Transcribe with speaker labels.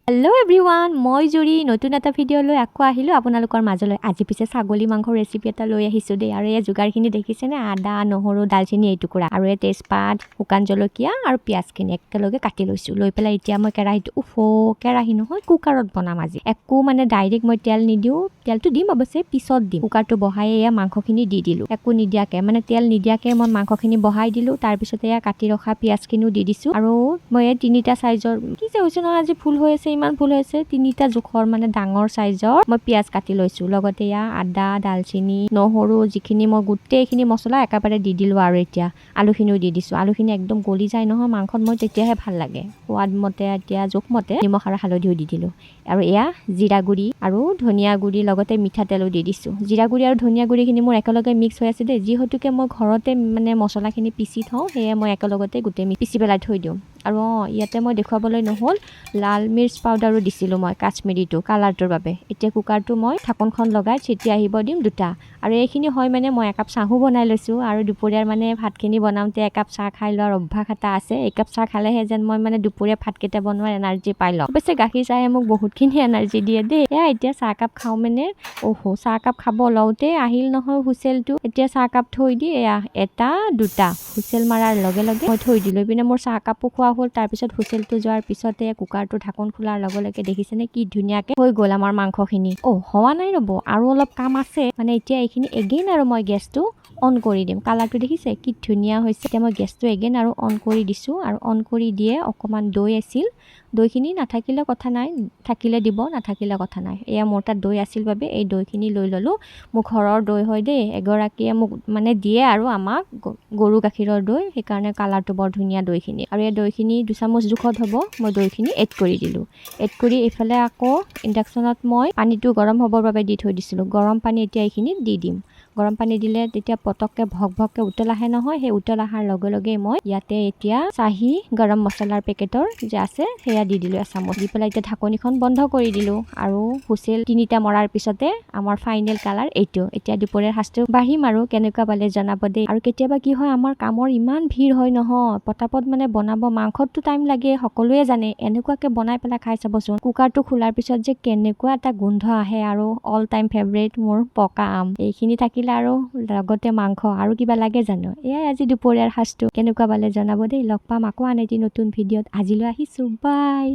Speaker 1: Hello' everyone, মই জুৰি নতুন এটা ভিডিঅ' লৈ আকৌ আহিলোঁ আপোনালোকৰ মাজলৈ। আজি পিছে ছাগলী মাংসৰ ৰেচিপি এটা লৈ আহিছোঁ দেই। আৰু এই যোগাৰখিনি দেখিছেনে? আদা, নহৰু, ডালচেনি এই টুকুৰা আৰু এই তেজপাত, শুকান জলকীয়া আৰু পিঁয়াজখিনি একেলগে কাটি লৈছোঁ। লৈ পেলাই এতিয়া মই কেৰাহীটো কেৰাহী নহয় কুকাৰত বনাম আজি। একো মানে ডাইৰেক্ট মই তেল নিদিওঁ, তেলটো দিম অৱশ্যে পিছত দিম। কুকাৰটো বহাই এয়া মাংসখিনি দি দিলোঁ। একো নিদিয়াকৈ মানে তেল নিদিয়াকৈ মই মাংসখিনি বহাই দিলোঁ। তাৰপিছতে এয়া কাটি ৰখা পিঁয়াজখিনিও দি দিছোঁ। আৰু মই এই 3টা চাইজৰ কি যে হৈছে নহয়, আজি ফুল হৈ আছে, ইমান ফুল হৈছে। 3টা জোখৰ মানে ডাঙৰ চাইজৰ মই পিঁয়াজ কাটি লৈছোঁ। লগতে এয়া আদা, ডালচেনি, নহৰু যিখিনি মই গোটেইখিনি মছলা একেবাৰে দি দিলোঁ। আৰু এতিয়া আলুখিনিও দি দিছোঁ। আলুখিনি একদম গলি যায় নহয় মাংসত, মই তেতিয়াহে ভাল লাগে। সোৱাদ মতে এতিয়া জোখমতে নিমখ আৰু হালধিও দি দিলোঁ। আৰু এয়া জিৰা গুড়ি আৰু ধনিয়া গুড়ি লগতে মিঠাতেলো দি দিছোঁ। জিৰা গুড়ি আৰু ধনিয়া গুড়িখিনি মোৰ একেলগে মিক্স হৈ আছে দেই। যিহেতুকে মই ঘৰতে মানে মছলাখিনি পিচি থওঁ, সেয়ে মই একেলগতে গোটেই পিচি পেলাই থৈ দিওঁ। আৰু ইয়াতে মই দেখুৱাবলৈ নহ'ল, লাল মিৰ্চ পাউডাৰো দিছিলোঁ মই, কাশ্মীৰীটো কালাৰটোৰ বাবে। এতিয়া কুকাৰটো মই ঢাকনখন লগাই চিটি আহিব দিম 2টা। আৰু এইখিনি হয় মানে মই একাপ চাহো বনাই লৈছোঁ। আৰু দুপৰীয়াৰ মানে ভাতখিনি বনাওঁতে একাপ চাহ খাই লোৱাৰ অভ্যাস এটা আছে। একাপ চাহ খালেহে যেন মই মানে দুপৰীয়া ভাতকেইটা বনোৱাৰ এনাৰ্জি পাই লওঁ। অৱশ্যে গাখীৰ চাহে মোক বহুতখিনি এনাৰ্জি দিয়ে দেই। এতিয়া চাহকাপ খাওঁ মানে চাহকাপ খাব লওঁতে আহিল নহয় হুইচেলটো। এতিয়া চাহকাপ থৈ দি এয়া 1, 2টা হুইচেল মাৰাৰ লগে লগে মই থৈ দিলোঁ। পিনে মোৰ চাহকাপো খোৱা হ'ল। তাৰপিছত হুইচেলটো যোৱাৰ পিছতে কুকাৰটো ঢাকন খোলাৰ লগে লগে দেখিছেনে কি ধুনীয়াকৈ হৈ গ'ল আমাৰ মাংসখিনি। হোৱা নাই ৰ'ব, আৰু অলপ কাম আছে। মানে এতিয়া এইখিনি এগেইন আৰু মই গেছটো অন কৰি দিম। কালাৰটো দেখিছে কি ধুনীয়া হৈছে। এতিয়া মই গেছটো এগেইন আৰু অন কৰি দিছোঁ। আৰু অন কৰি দিয়ে অকণমান দৈ আছিল। দৈখিনি নাথাকিলে কথা নাই, থাকিলে দিব, নাথাকিলে কথা নাই। এয়া মোৰ তাত দৈ আছিল বাবে এই দৈখিনি লৈ ল'লোঁ। মোৰ ঘৰৰ দৈ হয় দেই, এগৰাকীয়ে মোক মানে দিয়ে আৰু আমাক গৰু গাখীৰৰ দৈ, সেইকাৰণে কালাৰটো বৰ ধুনীয়া দৈখিনি। আৰু এই দৈখিনি 2 চামুচ জোখত হ'ব। মই দৈখিনি এড কৰি দিলোঁ। এড কৰি এইফালে আকৌ ইণ্ডাকশ্যনত মই পানীটো গৰম হ'বৰ বাবে দি থৈ দিছিলোঁ। গৰম পানী এতিয়া এইখিনিত দি দিম। গৰম পানী দিলে তেতিয়া পটককৈ ভকভককৈ উতল আহে নহয়। সেই উতল অহাৰ লগে লগে মই ইয়াতে এতিয়া চাহী গৰম মছলাৰ পেকেটৰ যে আছে সেয়া দি দিলোঁ 1 চামুচ। দি পেলাই এতিয়া ঢাকনিখন বন্ধ কৰি দিলোঁ। আৰু হুইচেল 3টা মৰাৰ পিছতে আমাৰ ফাইনেল কালাৰ এইটো। এতিয়া দুপৰীয়াৰ সাঁজটো বাঢ়িম আৰু কেনেকুৱা পালে জনাব দেই। আৰু কেতিয়াবা কি হয়, আমাৰ কামৰ ইমান ভিৰ হয় নহয়, পটাপট মানে বনাব, মাংসতটো টাইম লাগে সকলোৱে জানে। এনেকুৱাকৈ বনাই পেলাই খাই চাবচোন। কুকাৰটো খোলাৰ পিছত যে কেনেকুৱা এটা গোন্ধ আহে। আৰু অল টাইম ফেভৰেট মোৰ পকা আম, এইখিনি থাকিলে আৰু লগতে মাংস, আৰু কিবা লাগে জানো? এয়াই আজি দুপৰীয়াৰ সাঁজটো। কেনেকুৱা পালে জনাব দেই। লগ পাম আকৌ আন এটি নতুন ভিডিঅ'ত। আজিলৈ আহিছোঁ, বাই।